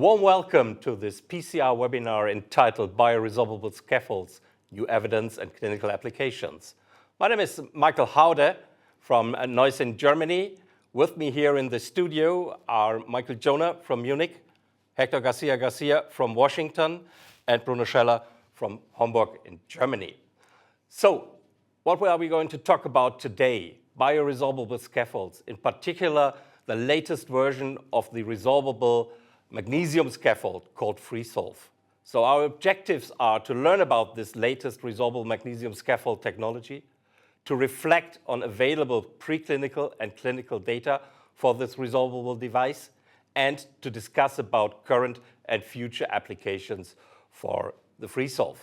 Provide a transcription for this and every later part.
warm welcome to this PCR webinar entitled Bioresorbable Scaffolds, New Evidence and Clinical Applications. My name is Michael Haude from Neuss in Germany. With me here in the studio are Michael Jonah from Munich, Hector Garcia from Washington, and Bruno Scheller from Hamburg in Germany. So, what are we going to talk about today? Bioresorbable scaffolds, in particular, the latest version of the resorbable magnesium scaffold called FreeSolve. So our objectives are to learn about this latest resorbable magnesium scaffold technology, to reflect on available preclinical and clinical data for this resorbable device, and to discuss about current and future applications for the FreeSolve.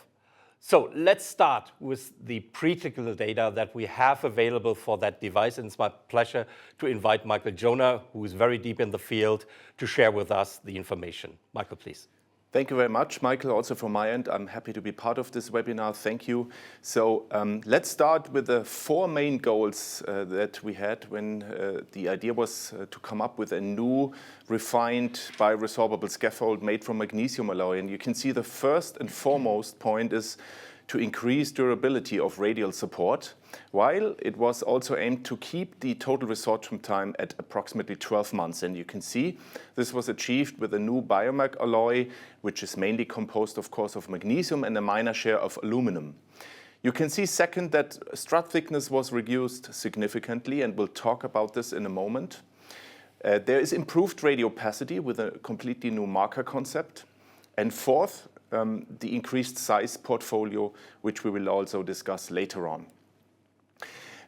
So let's start with the preclinical data that we have available for that device. And it's my pleasure to invite Michael Jonah, who is very deep in the field, to share with us the information. Michael, please. Thank you very much, Michael. Also from my end, I'm happy to be part of this webinar. Thank you. So let's start with the four main goals that we had when the idea was to come up with a new refined bioresorbable scaffold made from magnesium alloy. And you can see the first and foremost point is to increase durability of radial support, while it was also aimed to keep the total resorption time at approximately 12 months. And you can see this was achieved with a new BIOMAG-I alloy, which is mainly composed, of course, of magnesium and a minor share of aluminum. You can see, second, that strut thickness was reduced significantly, and we'll talk about this in a moment. There is improved radiopacity with a completely new marker concept. And fourth, the increased size portfolio, which we will also discuss later on.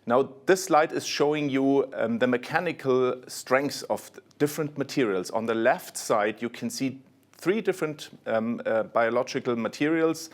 Now, this slide is showing you the mechanical strengths of different materials. On the left side, you can see three different biological materials.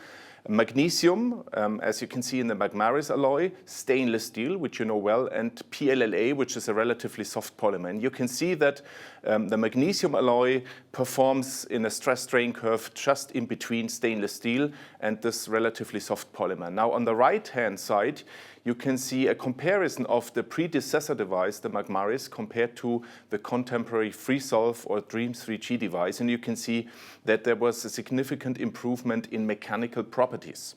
Magnesium, as you can see in the MAG-I alloy, stainless steel, which you know well, and PLLA, which is a relatively soft polymer. And you can see that the magnesium alloy performs in a stress-strain curve just in between stainless steel and this relatively soft polymer. Now, on the right-hand side, you can see a comparison of the predecessor device, the MAG-I, compared to the contemporary FreeSolve or DREAMS 3G device. And you can see that there was a significant improvement in mechanical properties.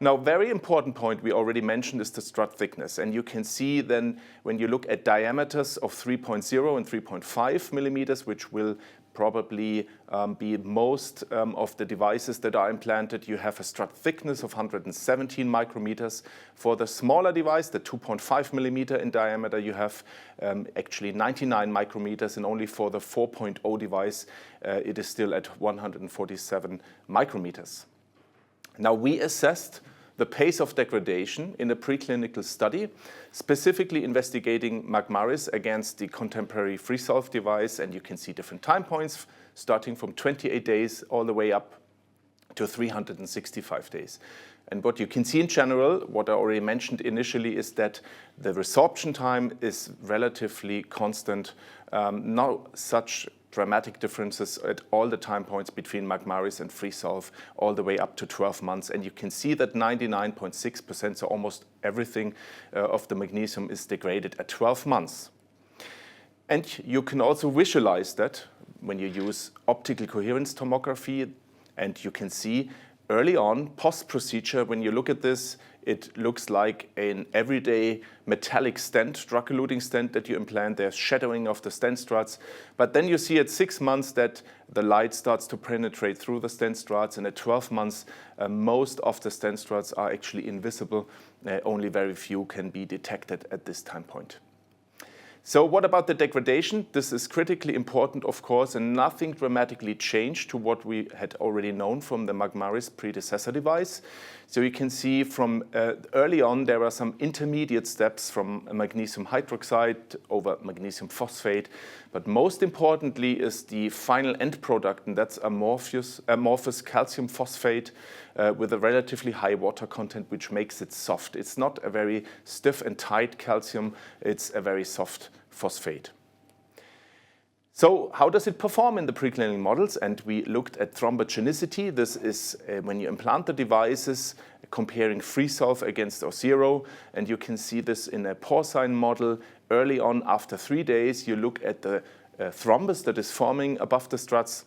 Now, very important point we already mentioned is the strut thickness. And you can see then when you look at diameters of 3.0 and 3.5 millimeters, which will probably be most of the devices that are implanted, you have a strut thickness of 117 micrometers. For the smaller device, the 2.5 millimeter in diameter, you have actually 99 micrometers, and only for the 4.0 device, it is still at 147 micrometers. Now, we assessed the pace of degradation in a preclinical study, specifically investigating MAG-I against the contemporary FreeSolve device. And you can see different time points, starting from 28 days all the way up to 365 days. And what you can see in general, what I already mentioned initially, is that the resorption time is relatively constant. No such dramatic differences at all the time points between MAG-I and FreeSolve, all the way up to 12 months. And you can see that 99.6%, so almost everything of the magnesium is degraded at 12 months. And you can also visualize that when you use optical coherence tomography, and you can see early on, post-procedure, when you look at this, it looks like an everyday metallic stent, drug-eluting stent that you implant. There's shadowing of the stent struts. But then you see at 6 months that the light starts to penetrate through the stent struts. And at 12 months, most of the stent struts are actually invisible. Only very few can be detected at this time point. So what about the degradation? This is critically important, of course, and nothing dramatically changed to what we had already known from the MAG-I predecessor device. So you can see from early on, there are some intermediate steps from magnesium hydroxide over magnesium phosphate. But most importantly is the final end product, and that's amorphous calcium phosphate with a relatively high water content, which makes it soft. It's not a very stiff and tight calcium. It's a very soft phosphate. So how does it perform in the preclinical models? And we looked at thrombogenicity. This is when you implant the devices, comparing FreeSolve against Osiro. And you can see this in a porcine model. Early on, after 3 days, you look at the thrombus that is forming above the struts.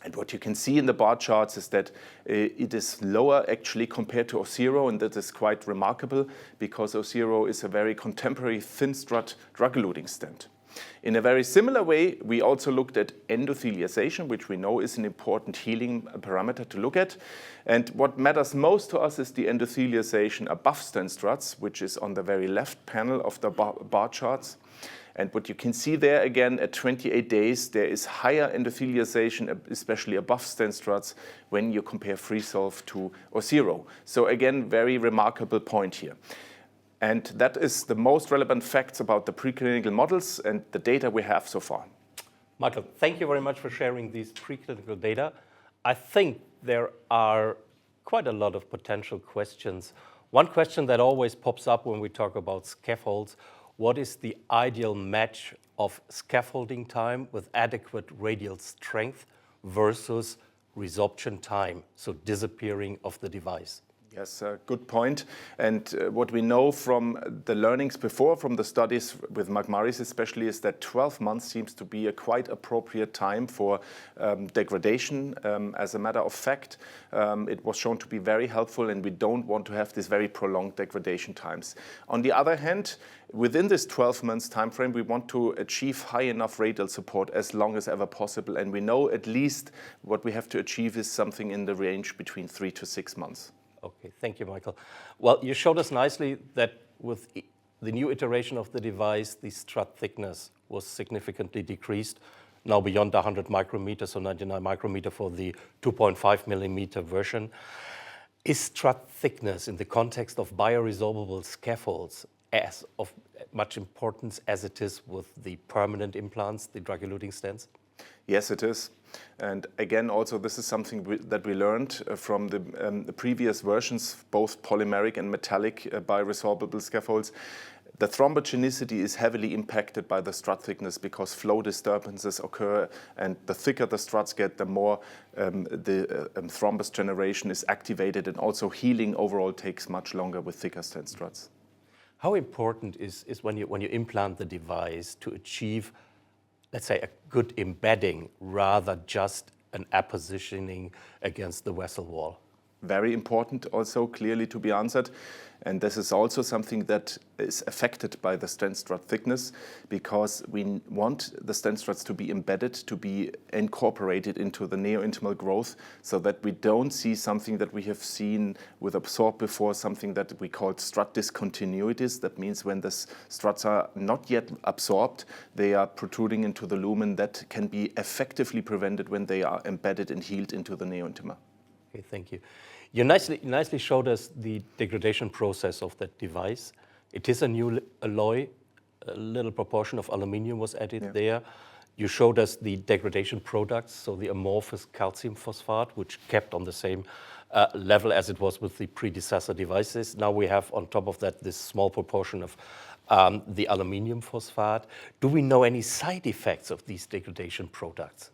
And what you can see in the bar charts is that it is lower actually compared to O0, and that is quite remarkable because O0 is a very contemporary thin strut drug-eluting stent. In a very similar way, we also looked at endothelialization, which we know is an important healing parameter to look at. And what matters most to us is the endothelialization above stent struts, which is on the very left panel of the bar charts. And what you can see there again at 28 days, there is higher endothelialization, especially above stent struts, when you compare Freesolve to O0. So again, very remarkable point here. And that is the most relevant facts about the preclinical models and the data we have so far. Michael, thank you very much for sharing these preclinical data. I think there are quite a lot of potential questions. One question that always pops up when we talk about scaffolds: what is the ideal match of scaffolding time with adequate radial strength versus resorption time, so disappearing of the device? Yes, good point. And what we know from the learnings before, from the studies with MAG-I especially, is that 12 months seems to be a quite appropriate time for degradation. As a matter of fact, it was shown to be very helpful, and we don't want to have these very prolonged degradation times. On the other hand, within this 12 months time frame, we want to achieve high enough radial support as long as ever possible. And we know at least what we have to achieve is something in the range between 3 to 6 months. Okay, thank you, Michael. Well, you showed us nicely that with the new iteration of the device, the strut thickness was significantly decreased, now beyond 100 micrometers, so 99 micrometer for the 2.5 millimeter version. Is strut thickness in the context of bioresorbable scaffolds as of much importance as it is with the permanent implants, the drug-eluting stents? Yes, it is. And again, also this is something that we learned from the previous versions, both polymeric and metallic bioresorbable scaffolds. The thrombogenicity is heavily impacted by the strut thickness because flow disturbances occur, and the thicker the struts get, the more the thrombus generation is activated, and also healing overall takes much longer with thicker stent struts. How important is when you implant the device to achieve, let's say, a good embedding rather just an appositioning against the vessel wall? Very important also, clearly to be answered. And this is also something that is affected by the stent strut thickness, because we want the stent struts to be embedded, to be incorporated into the neointimal growth, so that we don't see something that we have seen with Absorb before, something that we called strut discontinuities. That means when the struts are not yet absorbed, they are protruding into the lumen. That can be effectively prevented when they are embedded and healed into the neointima. Okay, thank you. You nicely showed us the degradation process of that device. It is a new alloy, a little proportion of aluminum was added there. You showed us the degradation products, so the amorphous calcium phosphate, which kept on the same level as it was with the predecessor devices. Now we have on top of that this small proportion of the aluminum phosphate. Do we know any side effects of these degradation products?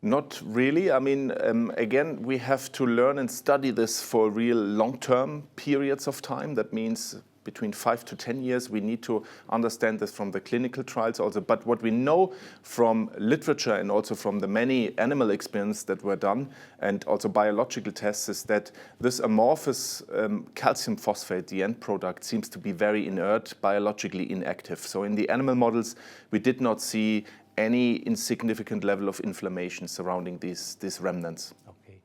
Not really. I mean, again, we have to learn and study this for real long-term periods of time. That means between 5 to 10 years. We need to understand this from the clinical trials also. But what we know from literature and also from the many animal experiments that were done and also biological tests is that this amorphous calcium phosphate, the end product, seems to be very inert, biologically inactive. So in the animal models, we did not see any insignificant level of inflammation surrounding these remnants. Okay.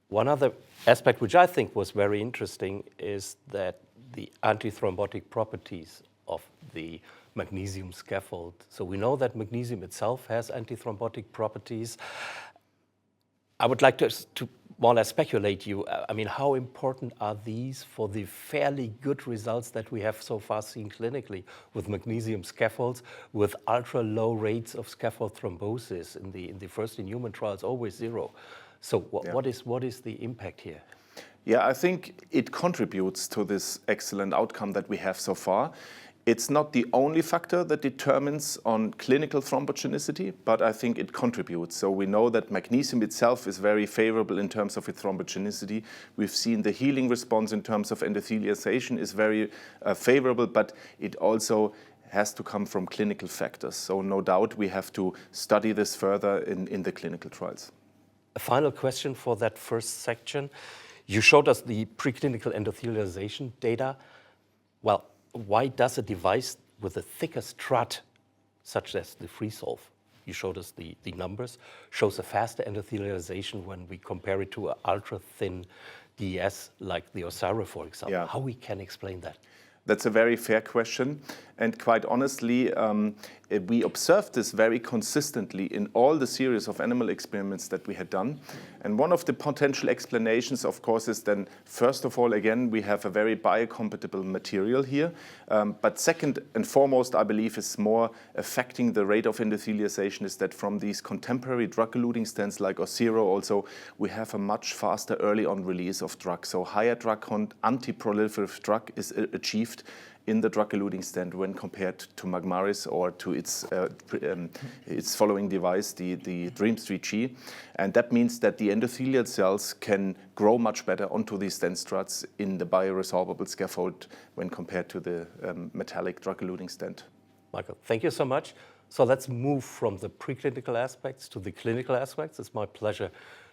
One other aspect which I think was very interesting is that the antithrombotic properties of the magnesium scaffold. So we know that magnesium itself has antithrombotic properties. I would like to more or less speculate you. I mean, how important are these for the fairly good results that we have so far seen clinically with magnesium scaffolds, with ultra low rates of scaffold thrombosis in the first in human trials, always zero. So what is the impact here? Yeah, I think it contributes to this excellent outcome that we have so far. It's not the only factor that determines on clinical thrombogenicity, but I think it contributes. So we know that magnesium itself is very favorable in terms of its thrombogenicity. We've seen the healing response in terms of endothelialization is very favorable, but it also has to come from clinical factors. So no doubt we have to study this further in the clinical trials. A final question for that first section. You showed us the preclinical endothelialization data. Well, why does a device with a thicker strut, such as the Freesolve, you showed us the numbers, shows a faster endothelialization when we compare it to an ultra-thin DES like the Osira, for example? Yeah. How we can explain that? That's a very fair question. And quite honestly, we observed this very consistently in all the series of animal experiments that we had done. And one of the potential explanations, of course, is then, first of all, again, we have a very biocompatible material here. But second and foremost, I believe, is more affecting the rate of endothelialization is that from these contemporary drug-eluting stents like Osira also, we have a much faster early-on release of drug. So higher drug count, anti-proliferative drug is achieved in the drug-eluting stent when compared to MAG-Maris or to its following device, the DreamStreet-G. And that means that the endothelial cells can grow much better onto these stent struts in the bioresorbable scaffold when compared to the metallic drug-eluting stent. Michael, thank you so much. So let's move from the preclinical aspects to the clinical aspects. It's my pleasure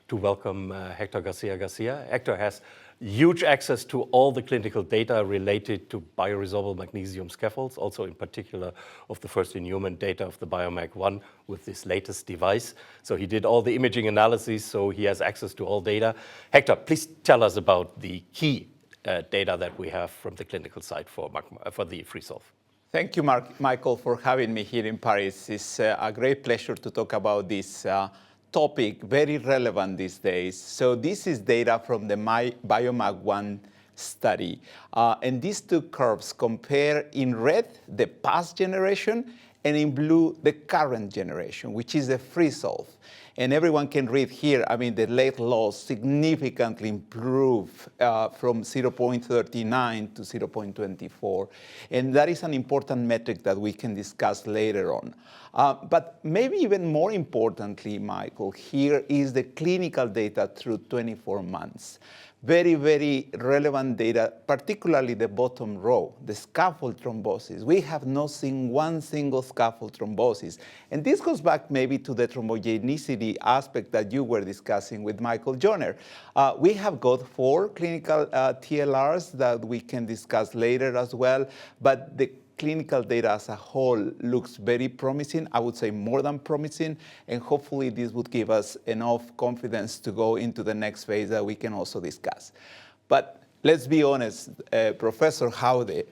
to welcome Hector Garcia. Hector has huge access to all the clinical data related to bioresorbable magnesium scaffolds, also in particular of the first in human data of the BIOMAG-I with this latest device. So he did all the imaging analysis, so he has access to all data. Hector, please tell us about the key data that we have from the clinical side for the Freesolve. Thank you, Michael, for having me here in Paris. It's a great pleasure to talk about this topic, very relevant these days. So this is data from the BIOMAG-I study. And these two curves compare in red the past generation and in blue the current generation, which is the Freesolve. And everyone can read here, I mean, the lead loss significantly improved from 0.39 to 0.24. And that is an important metric that we can discuss later on. But maybe even more importantly, Michael, here is the clinical data through 24 months. Very, very relevant data, particularly the bottom row, the scaffold thrombosis. We have not seen one single scaffold thrombosis. And this goes back maybe to the thrombogenicity aspect that you were discussing with Michael Joner. We have got 4 clinical TLRs that we can discuss later as well, but the clinical data as a whole looks very promising, I would say more than promising, and hopefully this would give us enough confidence to go into the next phase that we can also discuss. But let's be honest, Professor Haude,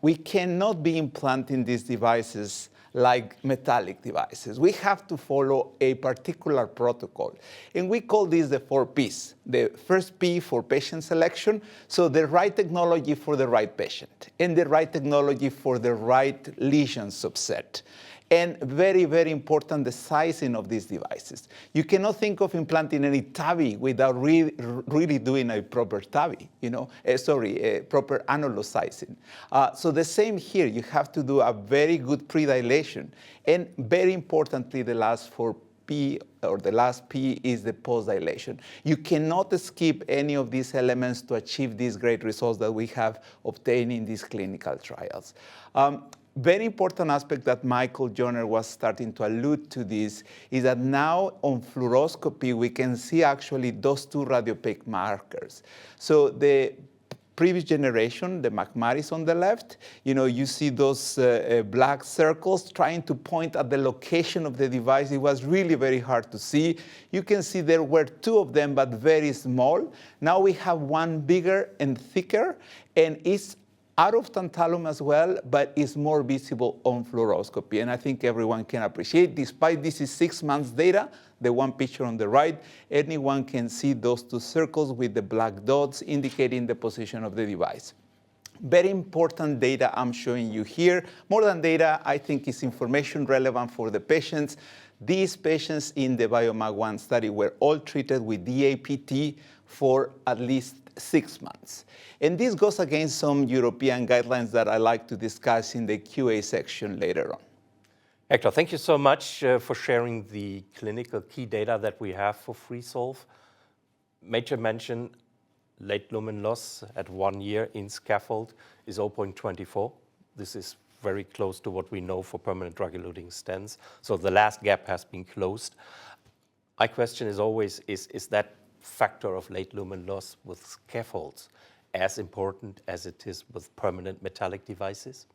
we cannot be implanting these devices like metallic devices. We have to follow a particular protocol. And we call this the 4 Ps. The first P for patient selection, so the right technology for the right patient, and the right technology for the right lesion subset. And very, very important, the sizing of these devices. You cannot think of implanting any TAVI without really doing a proper TAVI, a proper annulus sizing. So the same here, you have to do a very good predilation. And very importantly, the last 4 P, or the last P, is the post-dilation. You cannot skip any of these elements to achieve these great results that we have obtained in these clinical trials. Very important aspect that Michael Joner was starting to allude to this is that now on fluoroscopy, we can see actually those 2 radiopaque markers. So the previous generation, the MAG-Maris on the left, you see those black circles trying to point at the location of the device. It was really very hard to see. You can see there were 2 of them, but very small. Now we have one bigger and thicker, and it's out of tantalum as well, but is more visible on fluoroscopy. And I think everyone can appreciate, despite this is 6 months data, the one picture on the right, anyone can see those 2 circles with the black dots indicating the position of the device. Very important data I'm showing you here. More than data, I think it's information relevant for the patients. These patients in the BIOMAG-I study were all treated with DAPT for at least 6 months. And this goes against some European guidelines that I like to discuss in the QA section later on. Hector, thank you so much for sharing the clinical key data that we have for Freesolve. Major mention, late lumen loss at 1 year in scaffold is 0.24. This is very close to what we know for permanent drug-eluting stents. So the last gap has been closed. My question is always, is that factor of late lumen loss with scaffolds as important as it is with permanent metallic devices?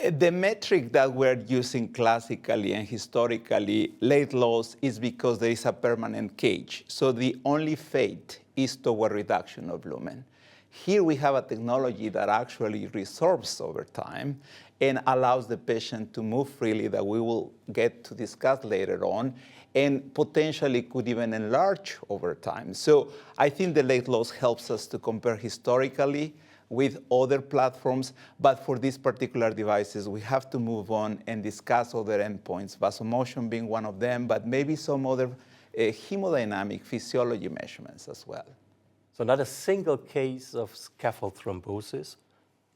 The metric that we're using classically and historically, late loss, is because there is a permanent cage. So the only fate is toward reduction of lumen. Here we have a technology that actually resorbs over time and allows the patient to move freely, that we will get to discuss later on, and potentially could even enlarge over time. So I think the late loss helps us to compare historically with other platforms, but for these particular devices, we have to move on and discuss other endpoints, vasomotion being one of them, but maybe some other hemodynamic physiology measurements as well. So not a single case of scaffold thrombosis,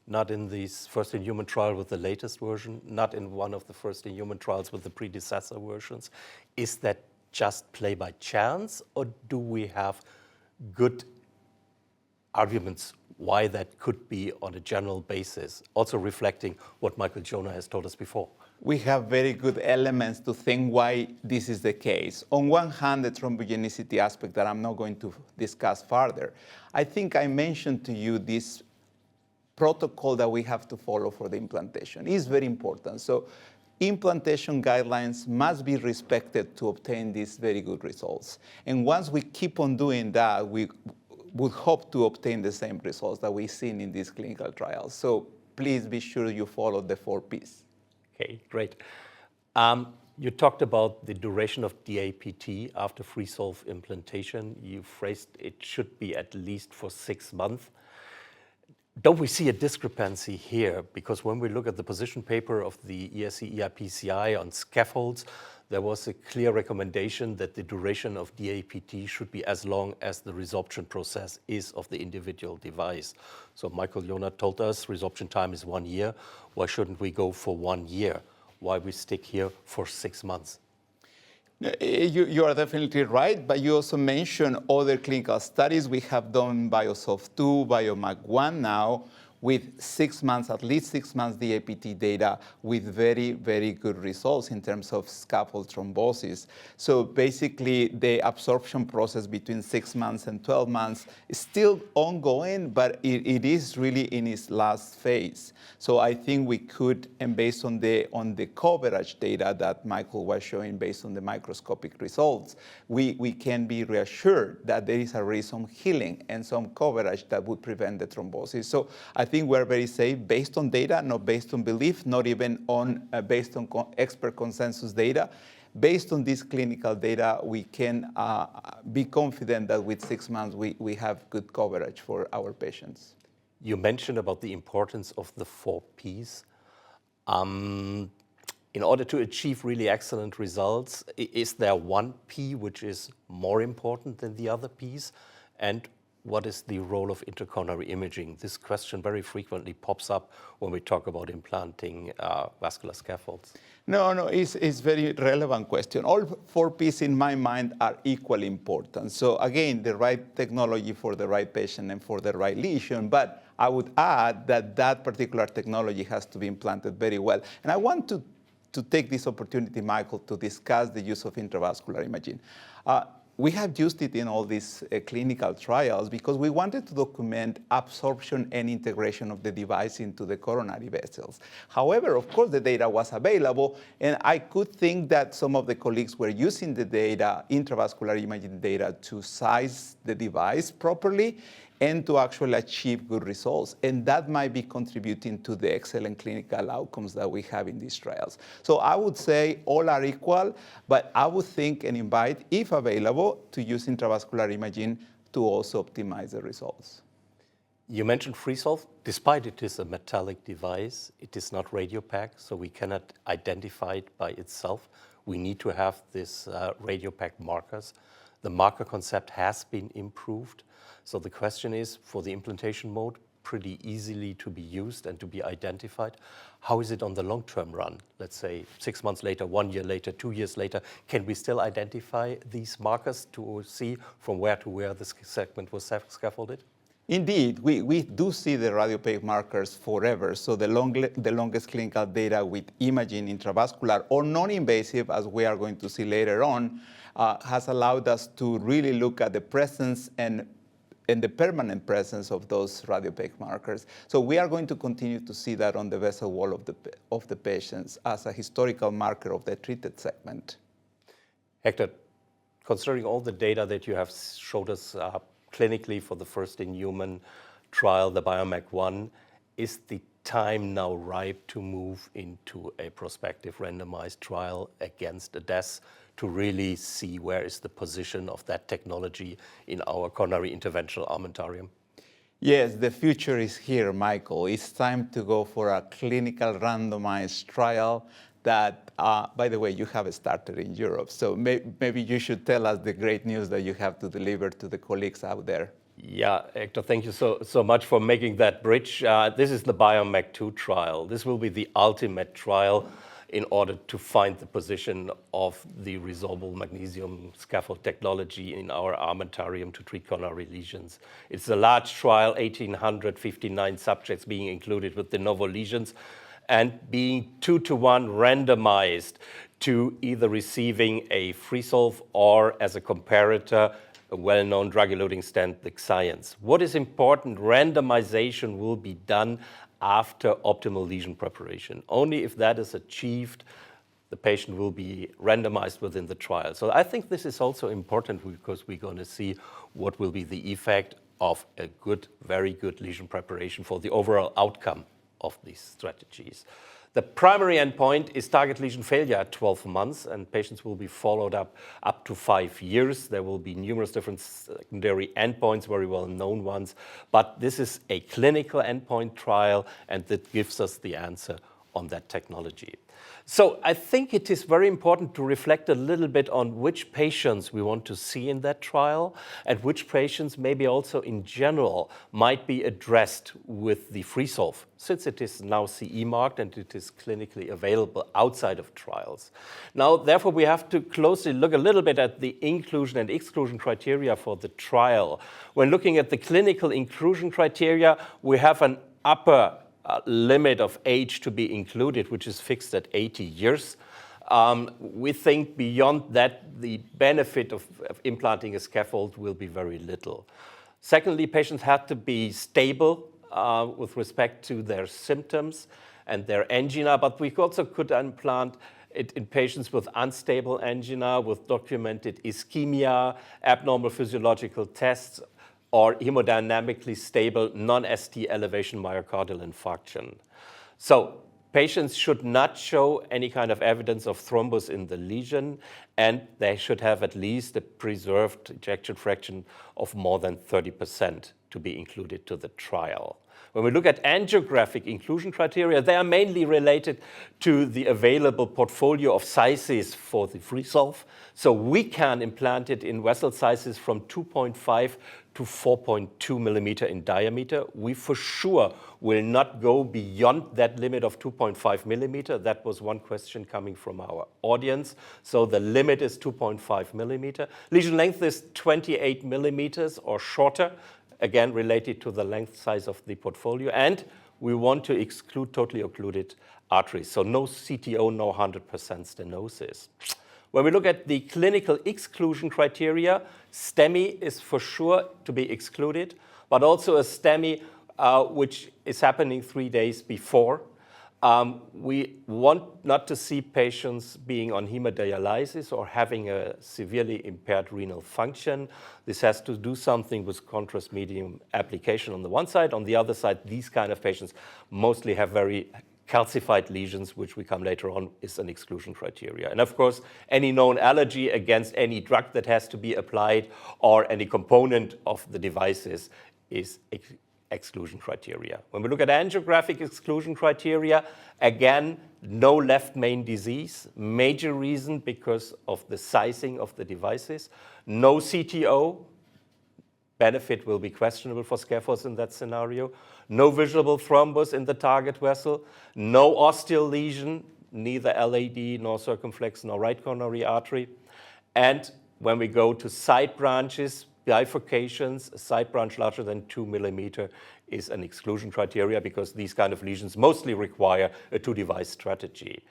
not in this first-in-human trial with the latest version, not in one of the first-in-human trials with the predecessor versions. Is that just play by chance, or do we have good arguments why that could be on a general basis, also reflecting what Michael Jonah has told us before? We have very good elements to think why this is the case. On one hand, the thrombogenicity aspect that I'm not going to discuss further. I think I mentioned to you this protocol that we have to follow for the implantation is very important. So implantation guidelines must be respected to obtain these very good results. And once we keep on doing that, we would hope to obtain the same results that we've seen in these clinical trials. So please be sure you follow the 4 Ps. Okay, great. You talked about the duration of DAPT after FreeSolve implantation. You phrased it should be at least for 6 months. Don't we see a discrepancy here? Because when we look at the position paper of the ESC-EI-PCI on scaffolds, there was a clear recommendation that the duration of DAPT should be as long as the resorption process is of the individual device. So Michael Jonah told us resorption time is 1 year. Why shouldn't we go for 1 year? Why we stick here for 6 months? You are definitely right, but you also mentioned other clinical studies. We have done BioSolve 2, BIOMAG-I now, with 6 months, at least 6 months DAPT data with very, very good results in terms of scaffold thrombosis. So basically, the absorption process between 6 months and 12 months is still ongoing, but it is really in its last phase. So I think we could, and based on the coverage data that Michael was showing based on the microscopic results, we can be reassured that there is already some healing and some coverage that would prevent the thrombosis. So I think we're very safe based on data, not based on belief, not even on based on expert consensus data. Based on this clinical data, we can be confident that with 6 months, we have good coverage for our patients. You mentioned about the importance of the 4 Ps. In order to achieve really excellent results, is there one P which is more important than the other Ps? And what is the role of intercoronary imaging? This question very frequently pops up when we talk about implanting vascular scaffolds. No, it's a very relevant question. All 4 Ps in my mind are equally important. So again, the right technology for the right patient and for the right lesion, but I would add that that particular technology has to be implanted very well. And I want to take this opportunity, Michael, to discuss the use of intravascular imaging. We have used it in all these clinical trials because we wanted to document absorption and integration of the device into the coronary vessels. However, of course, the data was available, and I could think that some of the colleagues were using the data, intravascular imaging data, to size the device properly and to actually achieve good results. And that might be contributing to the excellent clinical outcomes that we have in these trials. So I would say all are equal, but I would think and invite, if available, to use intravascular imaging to also optimize the results. You mentioned FreeSolve. Despite it is a metallic device, it is not radiopaque, so we cannot identify it by itself. We need to have this radiopaque markers. The marker concept has been improved. So the question is, for the implantation mode, pretty easily to be used and to be identified. How is it on the long-term run? Let's say 6 months later, 1 year later, 2 years later, can we still identify these markers to see from where to where the segment was scaffolded? Indeed, we do see the radiopaque markers forever. So the longest clinical data with imaging, intravascular or non-invasive, as we are going to see later on, has allowed us to really look at the presence and the permanent presence of those radiopaque markers. So we are going to continue to see that on the vessel wall of the patients as a historical marker of the treated segment. Hector, considering all the data that you have showed us clinically for the first in-human trial, the BIOMAG-I, is the time now ripe to move into a prospective randomized trial against a DES to really see where is the position of that technology in our coronary interventional armamentarium? Yes, the future is here, Michael. It's time to go for a clinical randomized trial that, by the way, you have started in Europe. So maybe you should tell us the great news that you have to deliver to the colleagues out there. Yeah, Hector, thank you so much for making that bridge. This is the BIOMAG-II trial. This will be the ultimate trial in order to find the position of the resorbable magnesium scaffold technology in our armamentarium to treat coronary lesions. It's a large trial, 1,859 subjects being included with de novo lesions and being 2-to-1 randomized to either receiving a freesolve or as a comparator, a well-known drug-eluting stent, the Xience. What is important, randomization will be done after optimal lesion preparation. Only if that is achieved, the patient will be randomized within the trial. So I think this is also important because we're going to see what will be the effect of a good, very good lesion preparation for the overall outcome of these strategies. The primary endpoint is target lesion failure at 12 months, and patients will be followed up to 5 years. There will be numerous different secondary endpoints, very well-known ones, but this is a clinical endpoint trial, and that gives us the answer on that technology. So I think it is very important to reflect a little bit on which patients we want to see in that trial and which patients maybe also in general might be addressed with the freesolve, since it is now CE marked and it is clinically available outside of trials. Now, therefore, we have to closely look a little bit at the inclusion and exclusion criteria for the trial. When looking at the clinical inclusion criteria, we have an upper limit of age to be included, which is fixed at 80 years. We think beyond that, the benefit of implanting a scaffold will be very little. Secondly, patients have to be stable with respect to their symptoms and their angina, but we also could implant it in patients with unstable angina, with documented ischemia, abnormal physiological tests, or hemodynamically stable non-ST elevation myocardial infarction. So patients should not show any kind of evidence of thrombus in the lesion, and they should have at least a preserved ejection fraction of more than 30% to be included to the trial. When we look at angiographic inclusion criteria, they are mainly related to the available portfolio of sizes for the freesolve. So we can implant it in vessel sizes from 2.5 to 4.2 millimeter in diameter. We for sure will not go beyond that limit of 2.5 millimeter. That was one question coming from our audience. So the limit is 2.5 millimeter. Lesion length is 28 millimeters or shorter, again related to the length size of the portfolio. And we want to exclude totally occluded arteries. So no CTO, no 100% stenosis. When we look at the clinical exclusion criteria, STEMI is for sure to be excluded, but also a STEMI which is happening 3 days before. We want not to see patients being on hemodialysis or having a severely impaired renal function. This has to do something with contrast medium application on the one side. On the other side, these kind of patients mostly have very calcified lesions, which we come later on, is an exclusion criteria. And of course, any known allergy against any drug that has to be applied or any component of the devices is exclusion criteria. When we look at angiographic exclusion criteria, again, no left main disease, major reason because of the sizing of the devices, no CTO, benefit will be questionable for scaffolds in that scenario, no visible thrombus in the target vessel, no ostial lesion, neither LAD nor circumflex nor right coronary artery. And when we go to side branches, bifurcations, a side branch larger than 2 millimeter is an exclusion criteria because these kind of lesions mostly require a two-device strategy.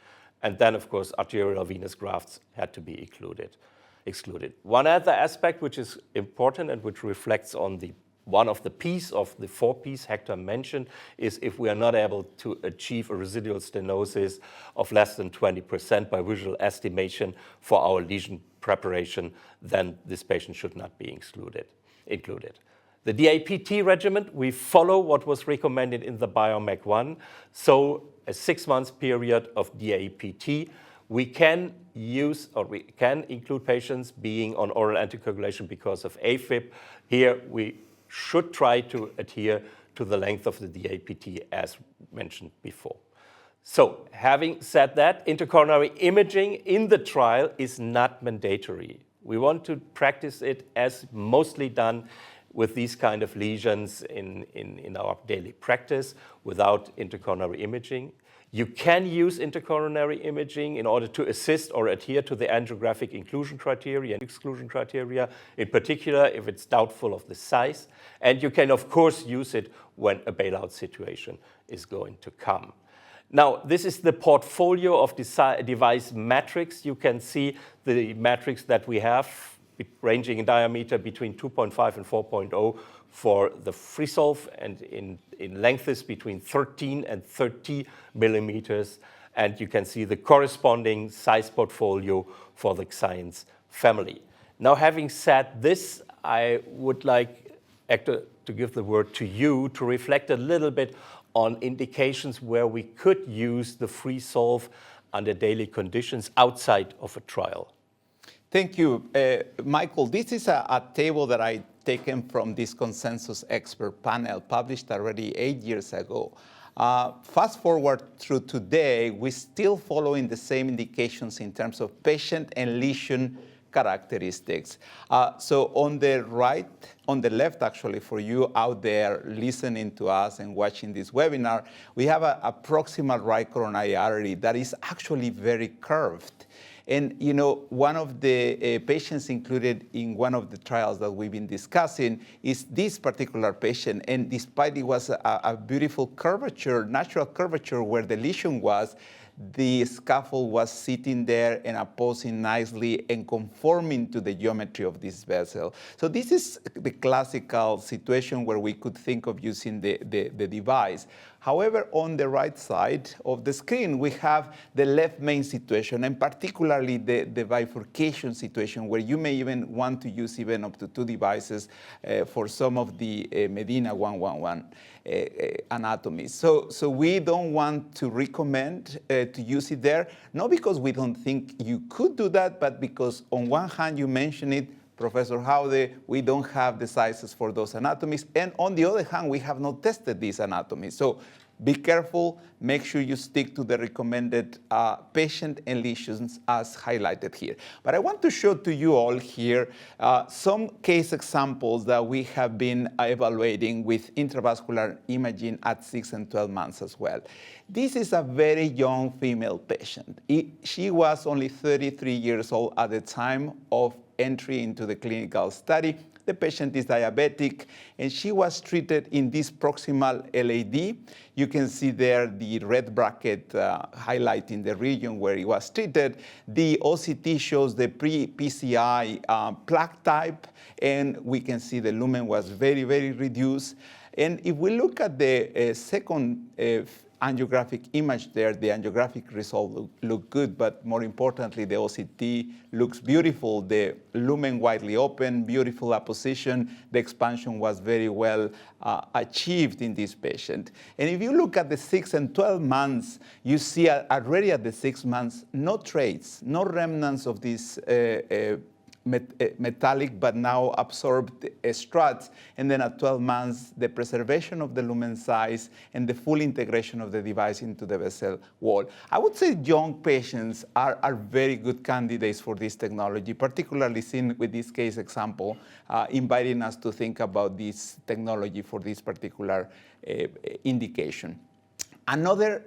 And then, of course, arterial venous grafts had to be excluded. One other aspect which is important and which reflects on one of the piece of the 4Ps Hector mentioned is if we are not able to achieve a residual stenosis of less than 20% by visual estimation for our lesion preparation, then this patient should not be included. The DAPT regimen, we follow what was recommended in the BIOMAG-I, so a 6-month period of DAPT. We can use or we can include patients being on oral anticoagulation because of AFib. Here we should try to adhere to the length of the DAPT as mentioned before. So having said that, intercoronary imaging in the trial is not mandatory. We want to practice it as mostly done with these kind of lesions in our daily practice without intercoronary imaging. You can use intercoronary imaging in order to assist or adhere to the angiographic inclusion criteria and exclusion criteria, in particular if it's doubtful of the size. And you can, of course, use it when a bailout situation is going to come. Now, this is the portfolio of device matrix. You can see the matrix that we have ranging in diameter between 2.5 and 4.0 for the FreeSolve, and in lengths between 13 and 30 millimeters. And you can see the corresponding size portfolio for the Science family. Now, having said this, I would like, Hector, to give the word to you to reflect a little bit on indications where we could use the FreeSolve under daily conditions outside of a trial. Thank you. Michael, this is a table that I taken from this consensus expert panel published already 8 years ago. Fast forward through today, we're still following the same indications in terms of patient and lesion characteristics. So on the left, actually, for you out there listening to us and watching this webinar, we have a proximal right coronary artery that is actually very curved. And you know, one of the patients included in one of the trials that we've been discussing is this particular patient. And despite it was a beautiful curvature, natural curvature where the lesion was, the scaffold was sitting there and opposing nicely and conforming to the geometry of this vessel. So this is the classical situation where we could think of using the device. However, on the right side of the screen, we have the left main situation, and particularly the bifurcation situation, where you may even want to use even up to 2 devices for some of the Medina 111 anatomies. So we don't want to recommend to use it there, not because we don't think you could do that, but because on one hand, you mentioned it, Professor Haude, we don't have the sizes for those anatomies. And on the other hand, we have not tested these anatomies. So be careful, make sure you stick to the recommended patient and lesions as highlighted here. But I want to show to you all here some case examples that we have been evaluating with intravascular imaging at 6 and 12 months as well. This is a very young female patient. She was only 33 years old at the time of entry into the clinical study. The patient is diabetic, and she was treated in this proximal LAD. You can see there the red bracket highlighting the region where it was treated. The OCT shows the pre-PCI plaque type, and we can see the lumen was very, very reduced. And if we look at the second angiographic image there, the angiographic result look good, but more importantly, the OCT looks beautiful. The lumen widely open, beautiful apposition. The expansion was very well achieved in this patient. And if you look at the 6 and 12 months, you see already at the 6 months, no traits, no remnants of this metallic but now absorbed struts, and then at 12 months, the preservation of the lumen size and the full integration of the device into the vessel wall. I would say young patients are very good candidates for this technology, particularly seen with this case example, inviting us to think about this technology for this particular indication. Another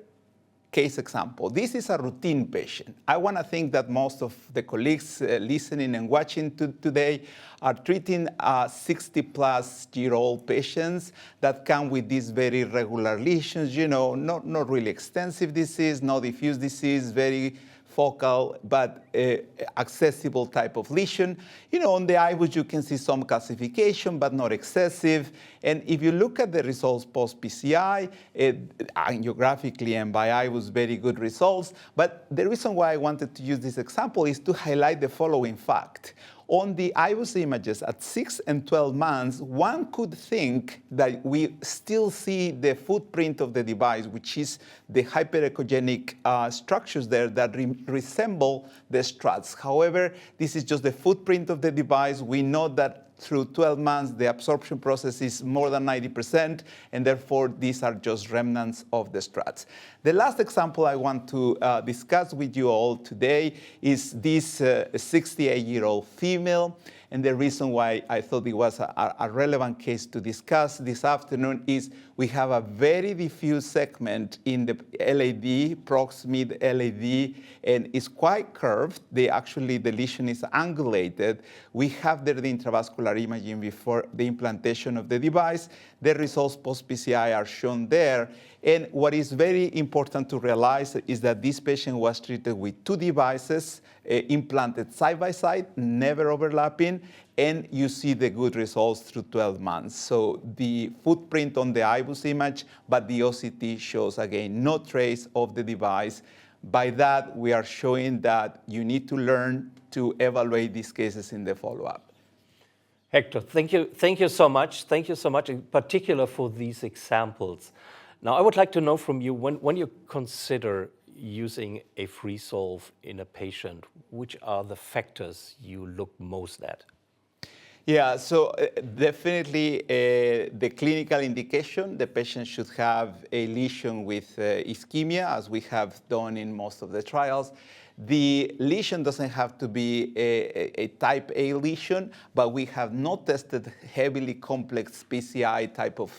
case example. This is a routine patient. I want to think that most of the colleagues listening and watching today are treating 60-plus-year-old patients that come with these very regular lesions, not really extensive disease, no diffuse disease, very focal but accessible type of lesion. On the IBUS you can see some calcification, but not excessive. And if you look at the results post-PCI, angiographically and by IBUS, very good results. But the reason why I wanted to use this example is to highlight the following fact. On the IBUS images at 6 and 12 months, one could think that we still see the footprint of the device, which is the hyperechogenic structures there that resemble the struts. However, this is just the footprint of the device. We know that through 12 months, the absorption process is more than 90%, and therefore, these are just remnants of the struts. The last example I want to discuss with you all today is this 68-year-old female. And the reason why I thought it was a relevant case to discuss this afternoon is we have a very diffuse segment in the LAD, proximate LAD, and it's quite curved. Actually, the lesion is angulated. We have there the intravascular imaging before the implantation of the device. The results post-PCI are shown there. And what is very important to realize is that this patient was treated with 2 devices, implanted side by side, never overlapping, and you see the good results through 12 months. So the footprint on the IBUS image, but the OCT shows, again, no trace of the device. By that, we are showing that you need to learn to evaluate these cases in the follow-up. Hector, thank you so much. Thank you so much, in particular for these examples. Now, I would like to know from you, when you consider using a freesolve in a patient, which are the factors you look most at? Yeah, so definitely the clinical indication, the patient should have a lesion with ischemia, as we have done in most of the trials. The lesion doesn't have to be a type A lesion, but we have not tested heavily complex PCI type of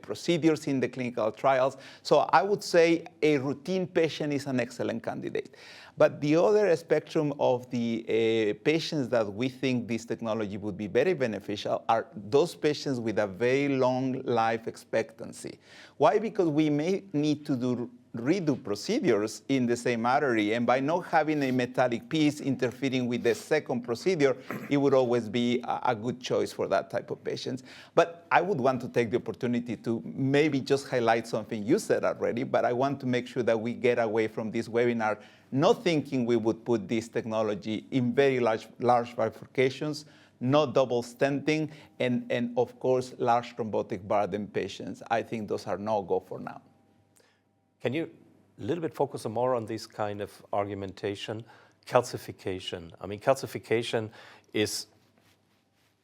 procedures in the clinical trials. So I would say a routine patient is an excellent candidate. But the other spectrum of the patients that we think this technology would be very beneficial are those patients with a very long life expectancy. Why? Because we may need to redo procedures in the same artery, and by not having a metallic piece interfering with the second procedure, it would always be a good choice for that type of patients. But I would want to take the opportunity to maybe just highlight something you said already, but I want to make sure that we get away from this webinar not thinking we would put this technology in very large bifurcations, not double stenting, and of course, large thrombotic burden patients. I think those are no-go for now. Can you a little bit focus more on this kind of argumentation? Calcification. I mean, calcification is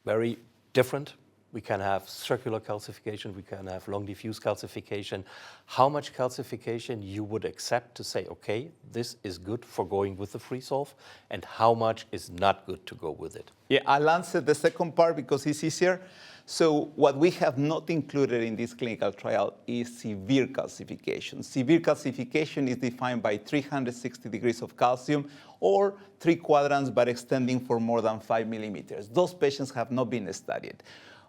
very different. We can have circular calcification, we can have long diffuse calcification. How much calcification you would accept to say, okay, this is good for going with the freesolve, and how much is not good to go with it? Yeah, I'll answer the second part because it's easier. So what we have not included in this clinical trial is severe calcification. Severe calcification is defined by 360 degrees of calcium or 3 quadrants but extending for more than 5 millimeters. Those patients have not been studied.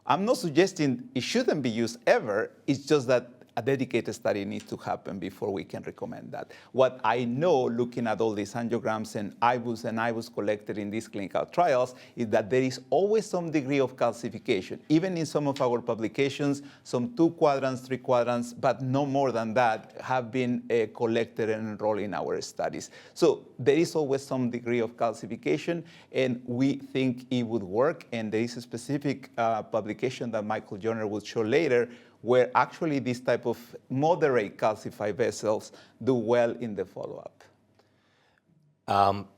I'm not suggesting it shouldn't be used ever. It's just that a dedicated study needs to happen before we can recommend that. What I know, looking at all these angiograms and IBUS collected in these clinical trials, is that there is always some degree of calcification. Even in some of our publications, some 2 quadrants, 3 quadrants, but no more than that have been collected and enrolled in our studies. So there is always some degree of calcification, and we think it would work. And there is a specific publication that Michael Joyner will show later, where actually this type of moderate calcified vessels do well in the follow-up.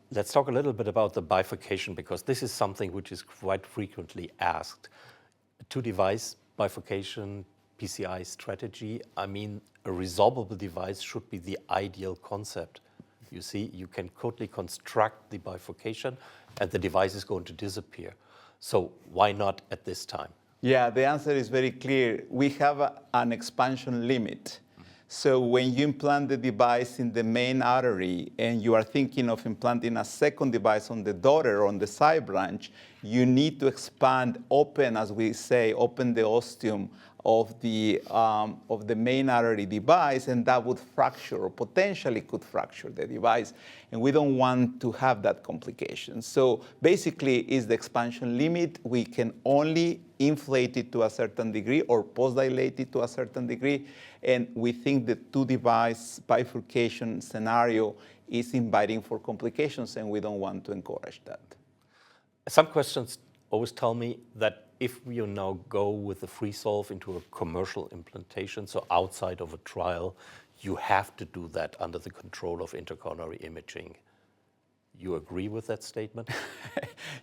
Let's talk a little bit about the bifurcation, because this is something which is quite frequently asked. 2-device bifurcation PCI strategy, I mean, a resorbable device should be the ideal concept. You see, you can totally construct the bifurcation and the device is going to disappear. So why not at this time? Yeah, the answer is very clear. We have an expansion limit. So when you implant the device in the main artery and you are thinking of implanting a second device on the daughter or on the side branch, you need to expand, open, as we say, open the ostium of the main artery device, and that would fracture or potentially could fracture the device. And we don't want to have that complication. So basically, it's the expansion limit. We can only inflate it to a certain degree or post-dilate it to a certain degree. And we think the two-device bifurcation scenario is inviting for complications, and we don't want to encourage that. Some questions always tell me that if you now go with the FreeSolve into a commercial implantation, so outside of a trial, you have to do that under the control of intercoronary imaging. You agree with that statement?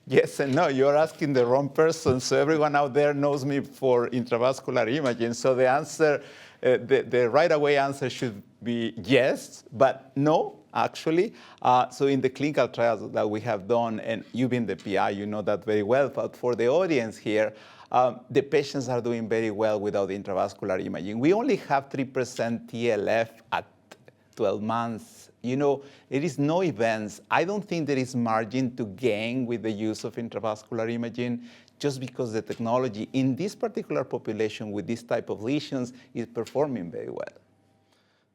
Yes and no. You're asking the wrong person. So everyone out there knows me for intravascular imaging. So the answer, the right away answer should be yes, but no, actually. So in the clinical trials that we have done, and you've been the PI, you know that very well, but for the audience here, the patients are doing very well without intravascular imaging. We only have 3% TLF at 12 months. You know, there is no events. I don't think there is margin to gain with the use of intravascular imaging just because the technology in this particular population with this type of lesions is performing very well.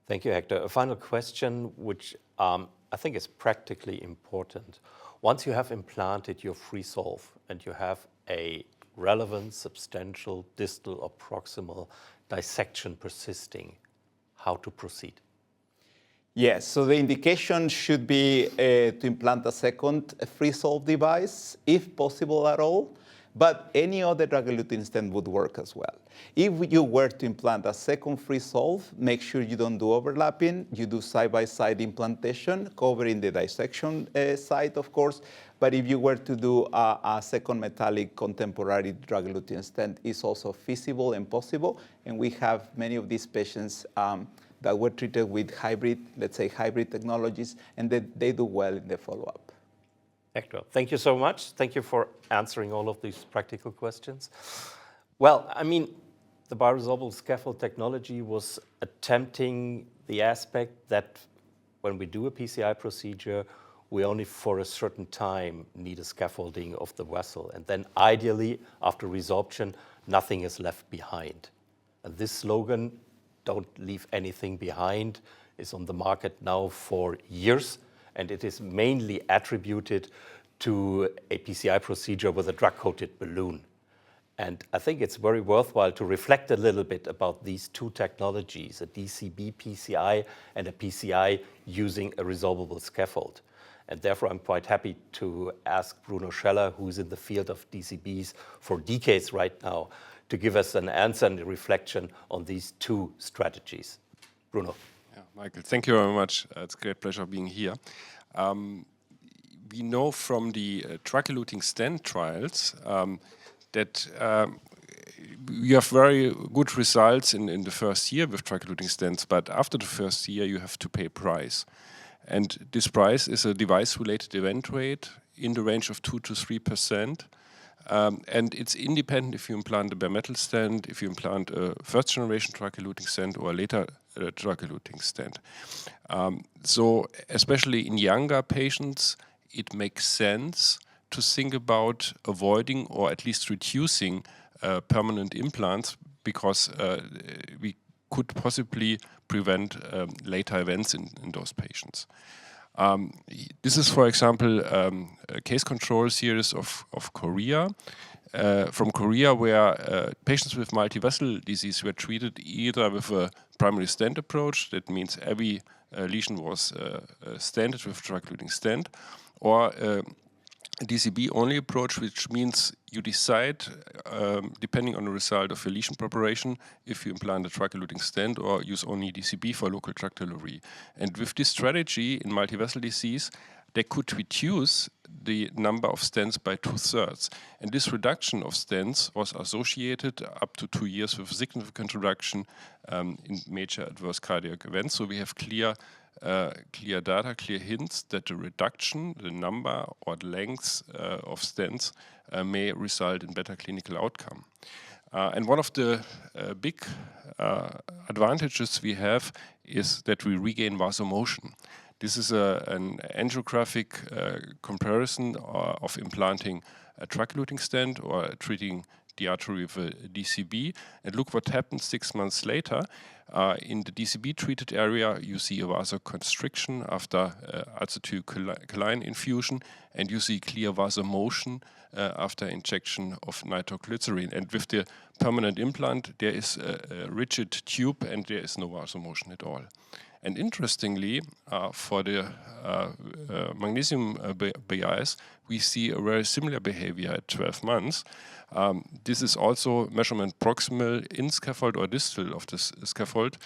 Thank you, Hector. A final question, which I think is practically important. Once you have implanted your FreeSolve and you have a relevant, substantial, distal or proximal dissection persisting, how to proceed? Yes, so the indication should be to implant a second FreeSolve device, if possible at all, but any other drug-eluting stent would work as well. If you were to implant a second FreeSolve, make sure you don't do overlapping. You do side-by-side implantation, covering the dissection site, of course. But if you were to do a second metallic contemporary drug-eluting stent, it's also feasible and possible. And we have many of these patients that were treated with hybrid, let's say hybrid technologies, and they do well in the follow-up. Hector, thank you so much. Thank you for answering all of these practical questions. Well, I mean, the bioresorbable scaffold technology was attempting the aspect that when we do a PCI procedure, we only for a certain time need a scaffolding of the vessel. And then ideally, after resorption, nothing is left behind. And this slogan, "Don't leave anything behind," is on the market now for years. And it is mainly attributed to a PCI procedure with a drug-coated balloon. And I think it's very worthwhile to reflect a little bit about these two technologies, a DCB-PCI and a PCI using a resorbable scaffold. And therefore, I'm quite happy to ask Bruno Scheller, who's in the field of DCBs for decades right now, to give us an answer and a reflection on these two strategies. Bruno. Yeah, Michael, thank you very much. It's a great pleasure being here. We know from the drug-eluting stent trials that you have very good results in the first year with drug-eluting stents, but after the first year, you have to pay a price. And this price is a device-related event rate in the range of 2 to 3%. And it's independent if you implant a bare metal stent, if you implant a first-generation drug-eluting stent or a later drug-eluting stent. So especially in younger patients, it makes sense to think about avoiding or at least reducing permanent implants because we could possibly prevent later events in those patients. This is, for example, a case control series of Korea, from Korea, where patients with multivessel disease were treated either with a primary stent approach, that means every lesion was stented with drug-eluting stent, or a DCB-only approach, which means you decide, depending on the result of your lesion preparation, if you implant a drug-eluting stent or use only DCB for local drug delivery. And with this strategy in multivessel disease, they could reduce the number of stents by 2/3. And this reduction of stents was associated up to 2 years with significant reduction in major adverse cardiac events. So we have clear data, clear hints that the reduction, the number or the length of stents may result in better clinical outcome. And one of the big advantages we have is that we regain vasomotion. This is an angiographic comparison of implanting a drug-eluting stent or treating the artery with a DCB. And look what happens 6 months later. In the DCB-treated area, you see a vasoconstriction after acetylcholine infusion, and you see clear vasomotion after injection of nitroglycerin. And with the permanent implant, there is a rigid tube and there is no vasomotion at all. And interestingly, for the magnesium BIs, we see a very similar behavior at 12 months. This is also measurement proximal in scaffold or distal of this scaffold,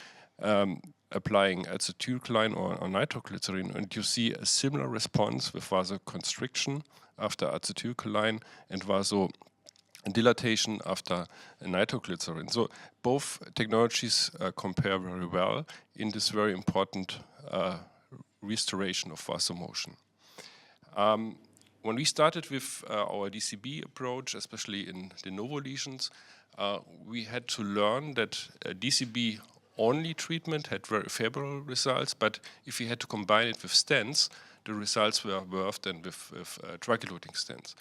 applying acetylcholine or nitroglycerin, and you see a similar response with vasoconstriction after acetylcholine and vasodilatation after nitroglycerin. So both technologies compare very well in this very important restoration of vasomotion. When we started with our DCB approach, especially in de novo lesions, we had to learn that DCB only treatment had very favorable results, but if we had to combine it with stents, the results were worse than with drug-eluting stents.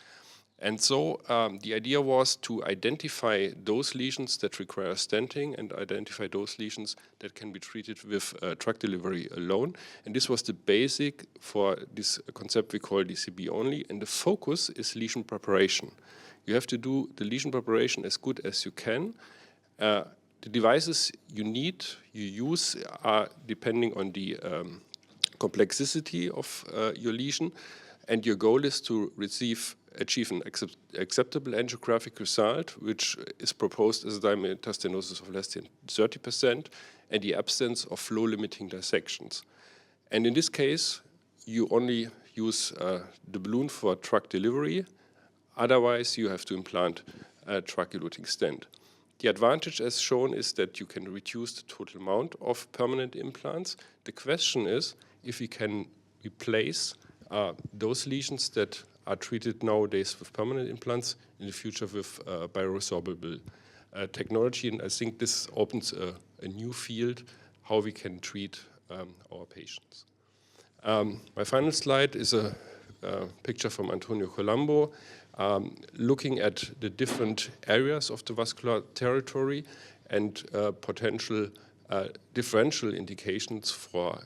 And so the idea was to identify those lesions that require stenting and identify those lesions that can be treated with drug delivery alone. And this was the basic for this concept we call DCB only. And the focus is lesion preparation. You have to do the lesion preparation as good as you can. The devices you use are depending on the complexity of your lesion. And your goal is to achieve an acceptable angiographic result, which is proposed as a diameter stenosis of less than 30% and the absence of flow-limiting dissections. And in this case, you only use the balloon for drug delivery. Otherwise, you have to implant a drug-eluting stent. The advantage, as shown, is that you can reduce the total amount of permanent implants. The question is if we can replace those lesions that are treated nowadays with permanent implants in the future with bioresorbable technology. And I think this opens a new field how we can treat our patients. My final slide is a picture from Antonio Colombo looking at the different areas of the vascular territory and potential differential indications for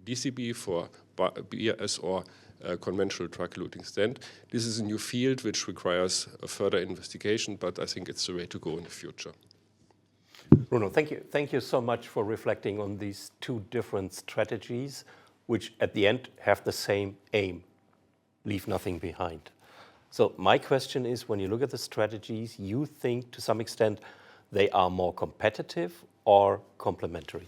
DCB, for BRS or conventional drug-eluting stent. This is a new field which requires a further investigation, but I think it's the way to go in the future. Bruno, thank you. Thank you so much for reflecting on these two different strategies, which at the end have the same aim, leave nothing behind. So my question is, when you look at the strategies, you think to some extent they are more competitive or complementary?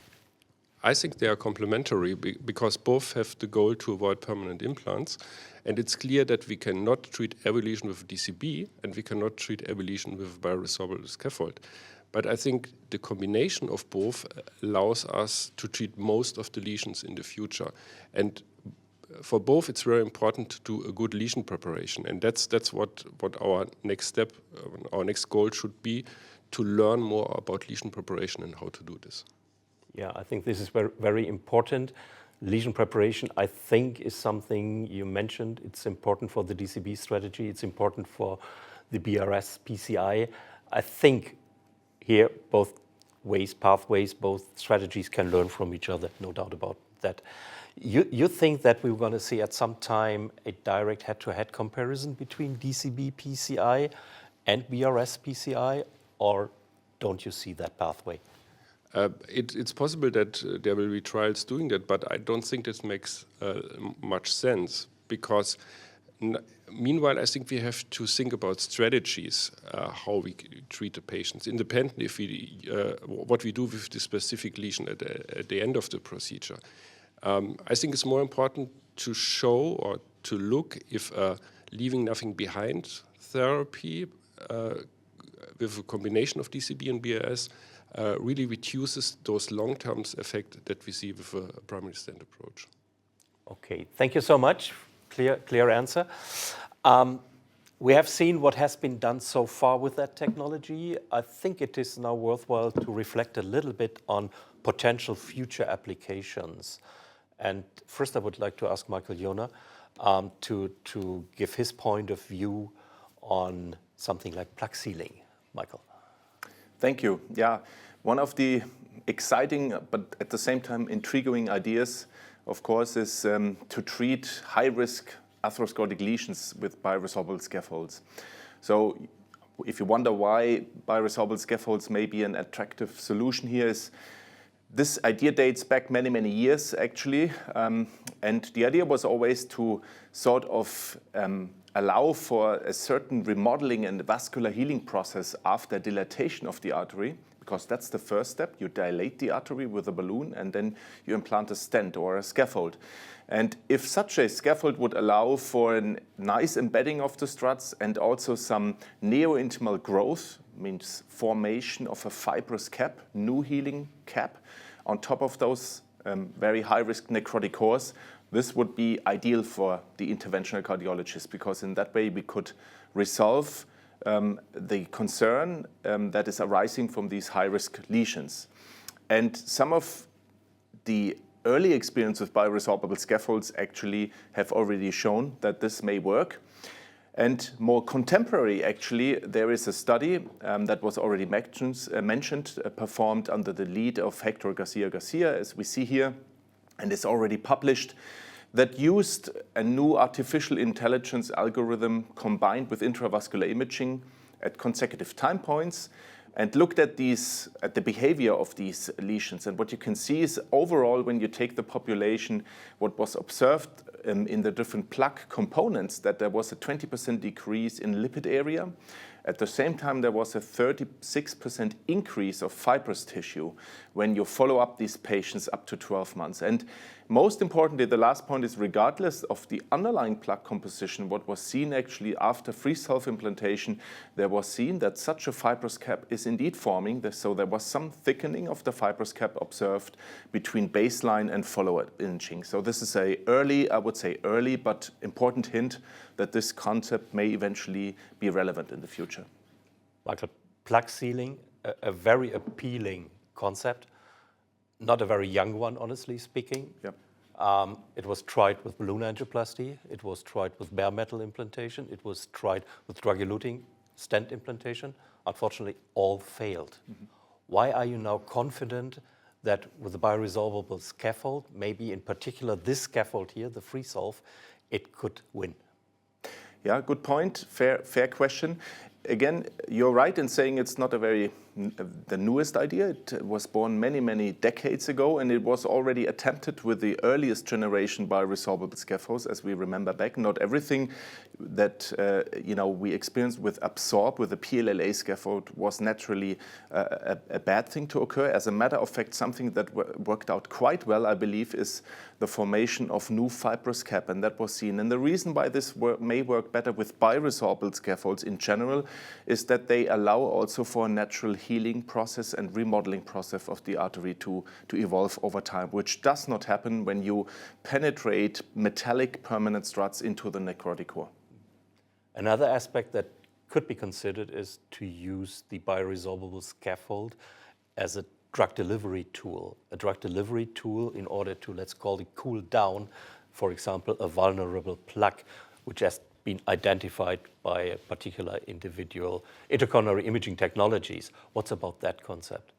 I think they are complementary because both have the goal to avoid permanent implants. And it's clear that we cannot treat every lesion with DCB and we cannot treat every lesion with bioresorbable scaffold. But I think the combination of both allows us to treat most of the lesions in the future. And for both, it's very important to do a good lesion preparation. And that's what our next step, our next goal should be, to learn more about lesion preparation and how to do this. Yeah, I think this is very, very important. Lesion preparation, I think, is something you mentioned. It's important for the DCB strategy. It's important for the BRS-PCI. I think here both pathways, both strategies can learn from each other, no doubt about that. You think that we're going to see at some time a direct head-to-head comparison between DCB-PCI and BRS-PCI, or don't you see that pathway? It's possible that there will be trials doing that, but I don't think this makes much sense because meanwhile, I think we have to think about strategies, how we treat the patients, independently if what we do with the specific lesion at the end of the procedure. I think it's more important to show or to look if leaving nothing behind therapy with a combination of DCB and BRS really reduces those long-term effects that we see with a primary stent approach. Okay, thank you so much. Clear answer. We have seen what has been done so far with that technology. I think it is now worthwhile to reflect a little bit on potential future applications. And first I would like to ask Michael Jona to give his point of view on something like plug sealing. Michael. Thank you. Yeah, one of the exciting but at the same time intriguing ideas, of course, is to treat high-risk atherosclerotic lesions with bioresorbable scaffolds. So if you wonder why bioresorbable scaffolds may be an attractive solution here, is this idea dates back many, many years, actually. And the idea was always to sort of allow for a certain remodeling and vascular healing process after dilatation of the artery, because that's the first step. You dilate the artery with a balloon, and then you implant a stent or a scaffold. And if such a scaffold would allow for a nice embedding of the struts and also some neointimal growth, means formation of a fibrous cap, new healing cap, on top of those very high-risk necrotic cores, this would be ideal for the interventional cardiologist, because in that way we could resolve the concern that is arising from these high-risk lesions. And some of the early experience with bioresorbable scaffolds actually have already shown that this may work. And more contemporary, actually, there is a study that was already mentioned, performed under the lead of Hector Garcia, as we see here, and is already published, that used a new artificial intelligence algorithm combined with intravascular imaging at consecutive time points, and looked at the behavior of these lesions. And what you can see is overall, when you take the population, what was observed in the different plaque components, that there was a 20% decrease in lipid area. At the same time, there was a 36% increase of fibrous tissue when you follow up these patients up to 12 months. And most importantly, the last point is, regardless of the underlying plaque composition, what was seen actually after free self-implantation, there was seen that such a fibrous cap is indeed forming. So there was some thickening of the fibrous cap observed between baseline and follow-up imaging. So this is a early, I would say early, but important hint that this concept may eventually be relevant in the future. Michael, plug sealing, a very appealing concept, not a very young one, honestly speaking. Yep. It was tried with balloon angioplasty. It was tried with bare metal implantation. It was tried with drug-eluting stent implantation. Unfortunately, all failed. Mm-hmm. Why are you now confident that with the bioresorbable scaffold, maybe in particular this scaffold here, the FreeSolve, it could win? Yeah, good point. Fair question. Again, you're right in saying it's not the newest idea. It was born many, many decades ago, and it was already attempted with the earliest generation bioresorbable scaffolds, as we remember back. Not everything that we experienced with Absorb, with the PLLA scaffold, was naturally a bad thing to occur. As a matter of fact, something that worked out quite well, I believe, is the formation of new fibrous cap, and that was seen. And the reason why this may work better with bioresorbable scaffolds in general is that they allow also for a natural healing process and remodeling process of the artery to evolve over time, which does not happen when you penetrate metallic permanent struts into the necrotic core. Another aspect that could be considered is to use the bioresorbable scaffold as a drug delivery tool in order to, let's call it, cool down, for example, a vulnerable plaque, which has been identified by a particular individual. Intercoronary imaging technologies. What's about that concept?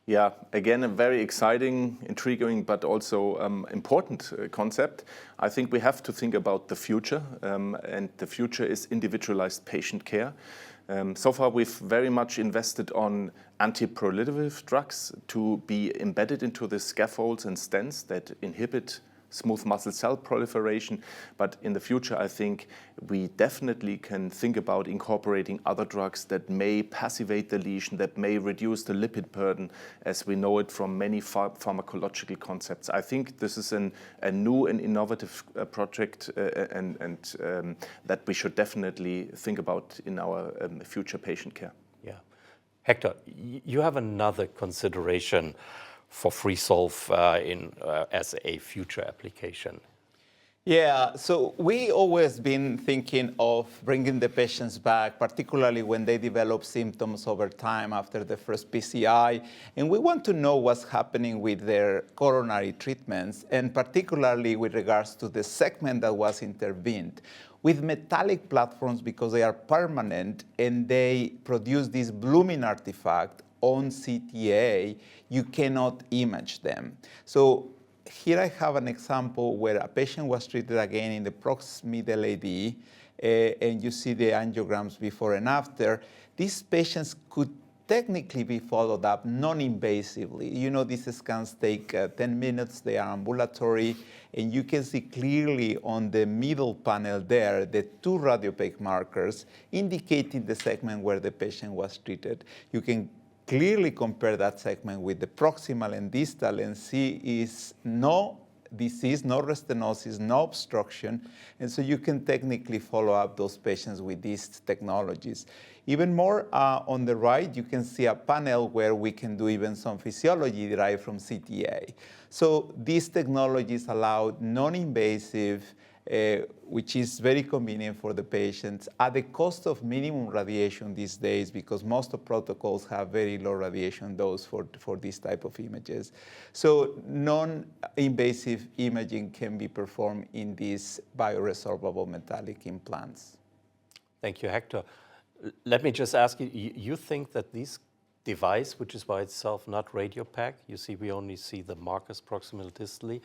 Yeah, again, a very exciting, intriguing, but also important concept. I think we have to think about the future, and the future is individualized patient care. So far, we've very much invested on antiproliferative drugs to be embedded into the scaffolds and stents that inhibit smooth muscle cell proliferation. But in the future, I think we definitely can think about incorporating other drugs that may passivate the lesion, that may reduce the lipid burden, as we know it from many pharmacological concepts. I think this is a new and innovative project and that we should definitely think about in our future patient care. Yeah. Hector, you have another consideration for FreeSolve as a future application. Yeah, so we always been thinking of bringing the patients back, particularly when they develop symptoms over time after the first PCI, and we want to know what's happening with their coronary treatments, and particularly with regards to the segment that was intervened. With metallic platforms, because they are permanent and they produce this blooming artifact on CTA, you cannot image them. So here I have an example where a patient was treated again in the prox-middle AD, and you see the angiograms before and after. These patients could technically be followed up non-invasively. You know, these scans take 10 minutes, they are ambulatory, and you can see clearly on the middle panel there the two radiopaque markers indicating the segment where the patient was treated. You can clearly compare that segment with the proximal and distal and see is no disease, no restenosis, no obstruction, and so you can technically follow up those patients with these technologies. Even more on the right, you can see a panel where we can do even some physiology derived from CTA. So these technologies allow non-invasive, which is very convenient for the patients at the cost of minimum radiation these days, because most of protocols have very low radiation dose for this type of images. So non-invasive imaging can be performed in these bioresorbable metallic implants. Thank you, Hector. Let me just ask you, you think that this device, which is by itself not radiopaque, you see we only see the markers proximal distally,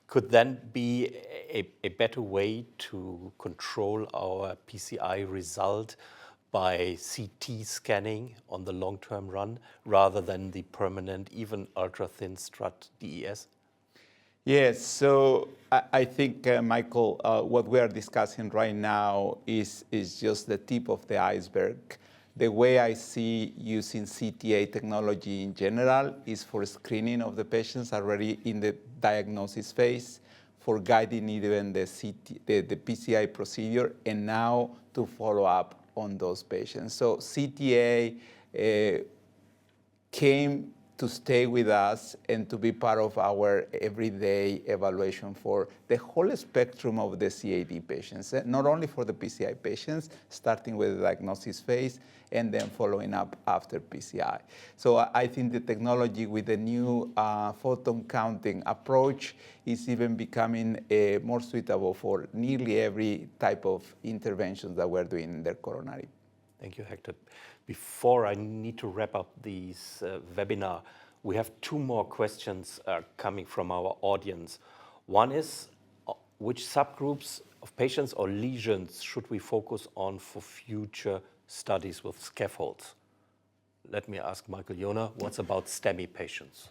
could then be a better way to control our PCI result by CT scanning on the long-term run rather than the permanent, even ultra-thin strut DES? Yes, so I think, Michael, what we are discussing right now is just the tip of the iceberg. The way I see using CTA technology in general is for screening of the patients already in the diagnosis phase, for guiding even the PCI procedure, and now to follow up on those patients. So CTA came to stay with us and to be part of our everyday evaluation for the whole spectrum of the CAD patients, not only for the PCI patients, starting with the diagnosis phase and then following up after PCI. So I think the technology with the new photon counting approach is even becoming more suitable for nearly every type of intervention that we're doing in their coronary. Thank you, Hector. Before I need to wrap up this webinar, we have two more questions coming from our audience. One is, which subgroups of patients or lesions should we focus on for future studies with scaffolds? Let me ask Michael Jona, what's about STEMI patients?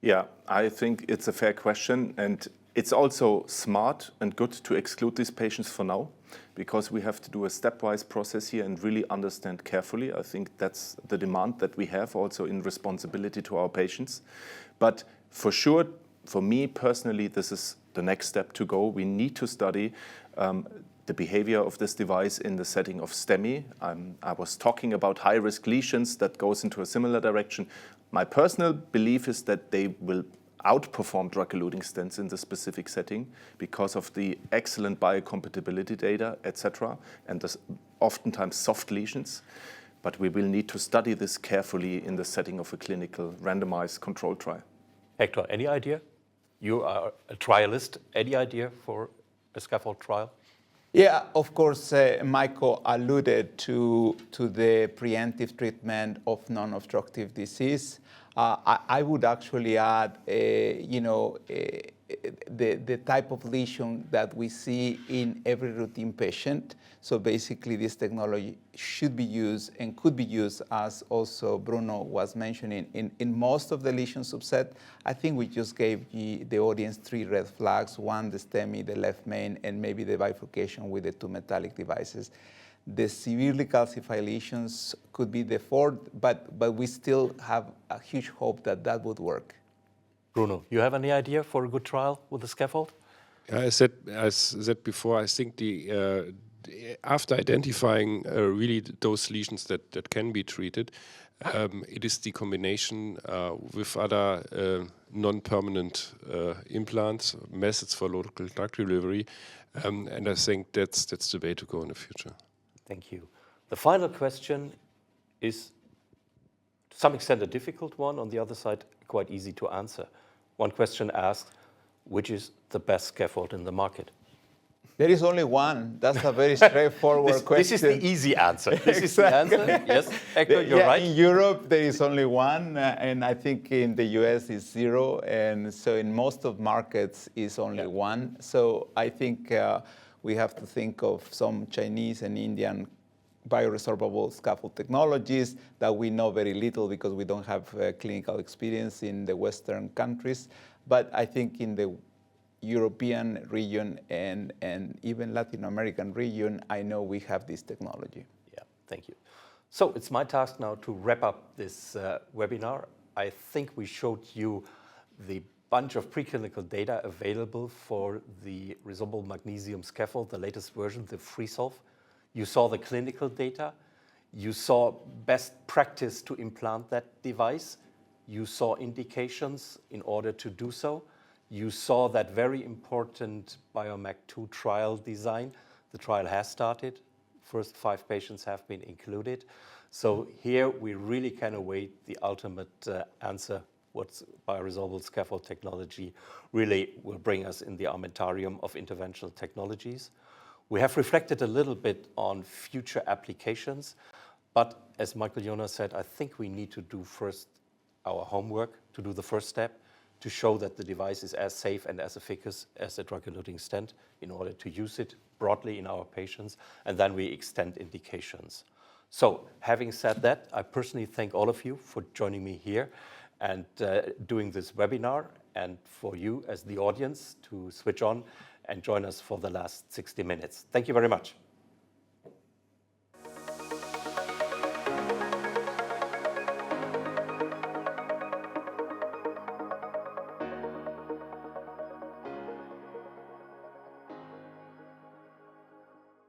Yeah, I think it's a fair question, and it's also smart and good to exclude these patients for now, because we have to do a stepwise process here and really understand carefully. I think that's the demand that we have also in responsibility to our patients. But for sure, for me personally, this is the next step to go. We need to study the behavior of this device in the setting of STEMI. I was talking about high-risk lesions that goes into a similar direction. My personal belief is that they will outperform drug-eluting stents in the specific setting because of the excellent biocompatibility data, etc., and the oftentimes soft lesions. But we will need to study this carefully in the setting of a clinical randomized controlled trial. Hector, any idea? You are a trialist. Any idea for a scaffold trial? Yeah, of course, Michael alluded to the preemptive treatment of non-obstructive disease. I would actually add, the type of lesion that we see in every routine patient. So basically, this technology should be used and could be used, as also Bruno was mentioning, in most of the lesion subset. I think we just gave the audience 3 red flags: one, the STEMI, the left main, and maybe the bifurcation with the 2 metallic devices. The severely calcified lesions could be the 4th, but we still have a huge hope that that would work. Bruno, you have any idea for a good trial with the scaffold? As I said before, I think after identifying really those lesions that can be treated, It is the combination with other non-permanent implants, methods for local drug delivery, and I think that's the way to go in the future. Thank you. The final question is, to some extent, a difficult one. On the other side, quite easy to answer. One question asked, which is the best scaffold in the market? There is only one. That's a very straightforward question. This is the easy answer. This is the answer. Yes, Hector, you're right. In Europe, there is only one, and I think in the US it's 0, and so in most of markets it's only one. So I think we have to think of some Chinese and Indian bioresorbable scaffold technologies that we know very little because we don't have clinical experience in the Western countries. But I think in the European region and even Latin American region, I know we have this technology. Yeah, thank you. So it's my task now to wrap up this webinar. I think we showed you the bunch of preclinical data available for the resorbable magnesium scaffold, the latest version, the FreeSolve. You saw the clinical data. You saw best practice to implant that device. You saw indications in order to do so. You saw that very important BIOMAG-II trial design. The trial has started. First 5 patients have been included. So here we really can await the ultimate answer, what bioresorbable scaffold technology really will bring us in the armamentarium of interventional technologies. We have reflected a little bit on future applications, but as Michael Jonas said, I think we need to do first our homework, to do the first step, to show that the device is as safe and as efficacious as a drug-eluting stent in order to use it broadly in our patients, and then we extend indications. So having said that, I personally thank all of you for joining me here and doing this webinar, and for you as the audience to switch on and join us for the last 60 minutes. Thank you very much.